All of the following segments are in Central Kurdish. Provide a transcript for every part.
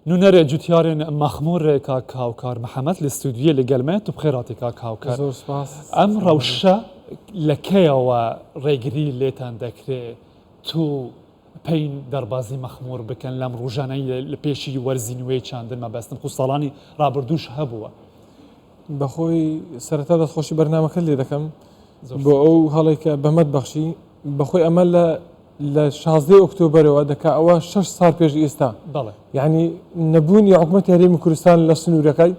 نونر جوتيارن مخمور كاكاوكار محمد الاستوديو لقلمات بخيراتي كاكاوكار زور سپاس ام روشا لكيا وريغري ليتان دكري تو بين دربازي مخمور بكن لم روجاني لبيشي ورزينوي چاندن ما بستن خو سالاني رابردوش هبوا بخوي سرتا دخوشي برنامج اللي دكم بو هلاك بمد بخشي بخوي امل ل 16 اكتوبر ودكا او 6 صار بيج استا بله يعني نبوني حكومه هرم كردستان لسنوركاي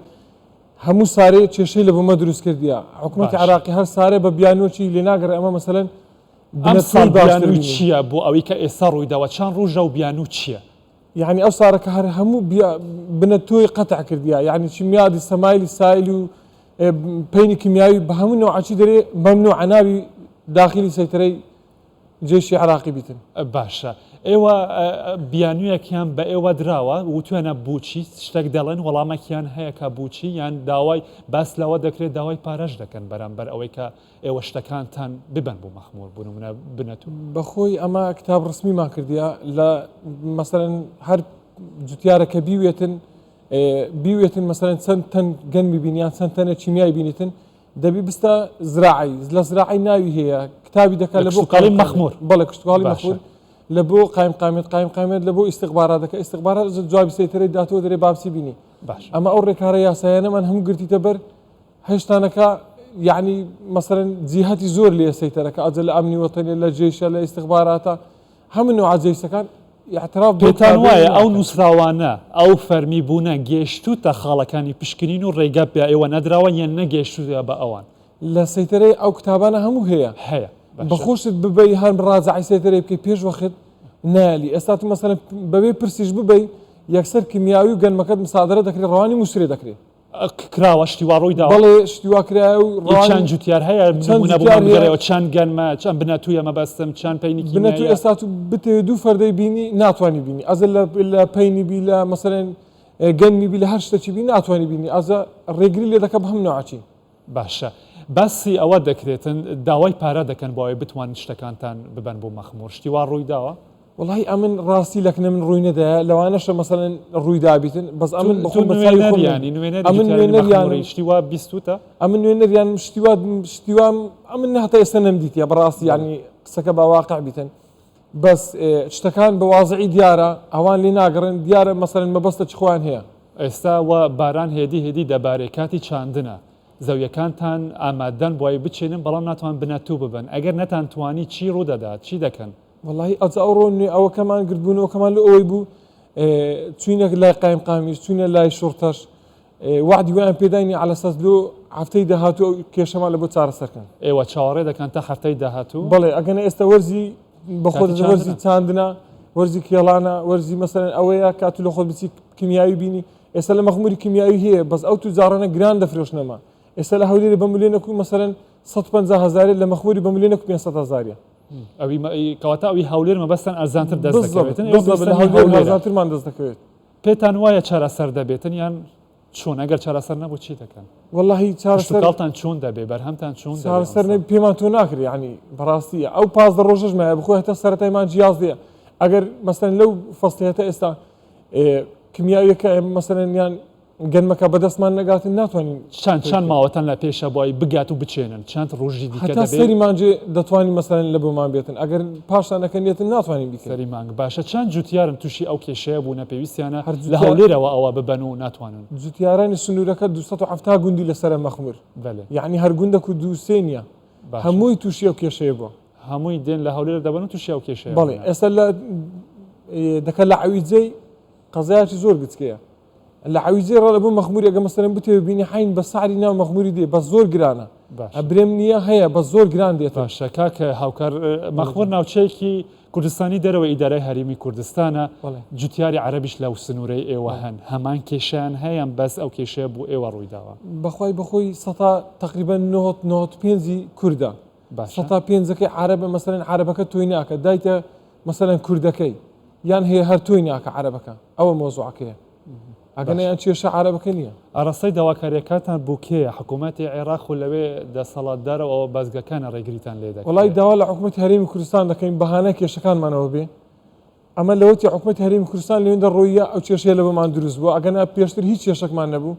همو ساري تشي لبو مدروس كرديا حكومه عراقي هر ساري ببيانوشي لناغر اما مثلا بنصل بيانو تشيا بو اويكا ايسارو يدا وشان روجا وبيانو تشيا يعني او سارك هر همو بنتوي قطع كرديا يعني شمياد السمايل السائل بين كيميائي بهمو نوع شي دري ممنوع نابي داخلي سيطري جيش عراقي بيتن باشا ايوا بيانويا كان بايوا دراوا وتوانا بوچي شتك دلن ولا ما كان هيا كابوچي يعني داواي بس لو دكري داواي باراج دكن برامبر اويكا ايوا شتكان تان ببن بو مخمور بونو من بنتو بخوي اما كتاب رسمي ما كرديا لا مثلا هر جوتياره كبيويتن بيويتن مثلا سنتن جنبي بنيان سنتن كيميائي بينيتن دبي بستا زراعي زراعي ناوي هي كتابي دكا لبو قالين مخمور بلا كشتغالي مخمور لبو قائم لبو استخبارات دكا استخبارات جواب سيتري داتو دري بابسي بيني باش اما اوريك هريا سيانا من هم قرتي تبر هشتانكا يعني مثلا جهات زور لي سيترك اجل امني وطني للجيش لاستخبارات هم نوع جيش كان اعتراف بيتانوايا او نصراوانا او فرمي بونا جيشتو تخالكاني بشكنين وريقاب بها ايوا ندراوا ين جيشتو با اوان لا سيتري او كتابانا هم هي بخوش ببي هان راجع سيتري بكي بيج واخد نالي استات مثلا ببي برسيج ببي يكسر كيميائي وقال مكد مصادره دكري رواني مشري دكري كراوه اشتواروي دا بله اشتوا كراو رواني چند جوتيار هيا نمونه بو مغري چند گنما چند بناتويا ما بستم چند بيني كيميائي بناتو استاتو بتدو فردي بيني ناتواني بيني ازل الا بيني بلا مثلا گنمي بلا هرشتا چي بيني ناتواني بيني ازا ريغري لي دك بهم نوعتي باشا بس او دكريتن داوي بارا دكن بوي بتوان شتكانتان ببن بو مخمور اشتوار روي داوا والله امن راسي لك من روينا دا لو انا مثلا الروي دابيتن بس امن بخون بتساوي يعني نوينر يعني اشتوا بيستوتا امن نوينر يعني اشتوا امن حتى يستنمديت يا براسي يعني سكبا واقع بيتن بس اشتكان بواضعي دياره اوان لي ناقرن دياره مثلا ما بس تخوان هي استا وباران هدي دباركاتي چاندنا زەویەکانتان ئامادەن بۆی بچێنن بەڵام ناتوان بنەتوو ببن ئەگەر نەتانتوانی چی ڕوودەدات چی دەکەن والله ئەجا ئەوڕۆنێ ئەوە کەمان گرتبوونەوە کەمان لە ئەوەی بوو چوینە لای قایمقامیش چوینە لای شوڕتەش وعدی ویان پێداینی على ئەساس لۆ هەفتەی داهاتوو کێشەمان لە بۆ چارەسەرکەن ئێوە چاوەڕێ دەکەن تا هەفتەی داهاتوو بەڵێ ئەگەنە ئێستا وەرزی بەخۆت وەرزی چاندنە وەرزی کێڵانە وەرزی مەسەلەن ئەوەیە کاتو لە خۆت بچی کیمیایی بینی ئێستا لە مەخموری کیمیایی هەیە بەس ئەو توجارانە گران دەفرۆشنەما ئێستا لە هەولێرە بە ملیۆنێک مثلا 150,000 لە مەخموری بە ملیۆنێک 500,000 ئەوی کەواتە ئەوی هەولێر مەبەستن ئەرزانتر دەست دەکەوێتن هەولێرزانترمان دەست دەکەوێت پێتان وایە چارەسەر دەبێتن یان چۆن ئەگەر چارەسەر نەبوو چی دەکەن والله چارەسەرتان چۆن دەبێ بەرهەمتان چۆن چارەسەر پێمان تۆ ناکرێ ینی بەڕاستیە ئەو 15 ڕۆژەشمایە بخۆی هەتا سەرەتایمان جیاز دێ ئەگەر مەسەلەن لەو فەسڵێتە ئێستا کیمیاویەکە مەسەلەن یان گەنمەکە بەدەستمان نەگاتن ناتوانین چەند ماوەتەن لە پێشە بۆی بگات و بچێنن چەند ڕۆژی دیکە دەبێت سەری مانجێ دەتوانین مەسەلەن لە بۆمان بێتن ئەگەر پاشان نەکەنێتن ناتوانین بیکەین سەری مانگ باشە چەند جوتیارن تووشی ئەو کێشەیە بوو نەپێویستیانە لە هەولێرەوە ئەوە ببەن و ناتوانن جوتیارانی سنوورەکە 270 گوندی لەسەر مەخمور یعنی هەر گوندەک و دووسێ نییە هەمووی تووشی ئەو کێشەیە بووە هەمووی دێن لە هەولێر دەبن و تووشی ئەو کێشەیە بەڵێ ئێستا لە دەکە لە عەویجەی قەزایەکی زۆر گچکەیە لە عەویجەی ڕە بۆ مەخموری ئەگە مەسەلەن بتێ ببینی حین بە سعری ناو مەخموری دێ بەس زۆر گرانە ئەبرێم نییە هەیە بەس زۆر گران دێتە باشە کاکە هاوکار مەخمور ناوچەیەکی کوردستانی دەرەوەی ئیدارەی هەرێمی کوردستانە جوتیاری عەرەبیش لەو سنوورەی ئێوە هەن هەمان کێشیان هەیەن بەس ئەو کێشەیە بوو ئێوە ڕوویداوە بەخوای سەتا تقریبەن 95 کووردە سەتا پێنجەکەی عەرەبە مەسەلەن عەرەبەکە تۆی ناکە دایتە مەسەلەن کوردەکەی یان هەیە هەر تۆی ناکە عەرەبەکە ئەوە مۆزوعەکەیە ئەگەنە یان کێشە عەرەبەکە نییە ئاڕاستەی داواکاریەکەتان بوو کێیە حکوومەتی عێراق و لەوێ دەسەڵاتدارەوە ئەوە بەزگەکانە ڕێگریتان لێ دەکەن وەڵای داوا لە حکوومەتی هەرێمی کوردستان دەکەین بەهانە کێشەکانمانەوە بێ ئەمە لەوەتی حکوومەتی هەرێمی کوردستان لەوێندا ڕۆیە ئەو کێشەیە لە بەمان دروست بووە ئەگەنا پێشتر هیچ کێشەکمان نەبوو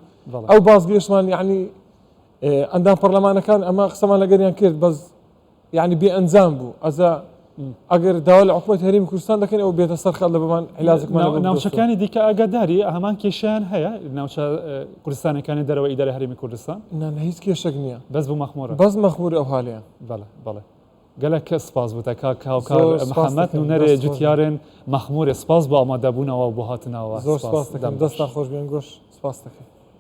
ئەو بازگەشتمان یعنی ئەندام پەرلەمانەکان ئەمە قسەمان لەگەریان کرد بەس یعنی بێ ئەنجام بوو ئەزا ئەگەر داوا لە حکوومەت هەرێمی کوردستان دەکەن ئەو بێتە سەرخەت لە بەمان عیلاجێکمان ناوچەکانی دیکە ئاگاداری هەمان کێشیان هەیە ناوچە کوردستانەکانی دەرەوە ئیدارە هەرێمی کوردستان هیچ کێشەک نییە بەس بوو مەخموورە بەس مەخموور ئەو حالیان بەڵێ گەلێک کە سپاس بوو کاکار محەممەد نونەرێ جوتیارن مەخموورێ سپاس بۆ ئامادەبوونەوە بۆ هاتنەوە زۆر سپاس دەکەم دەستان خۆش بێن گۆش سپاس دەکەم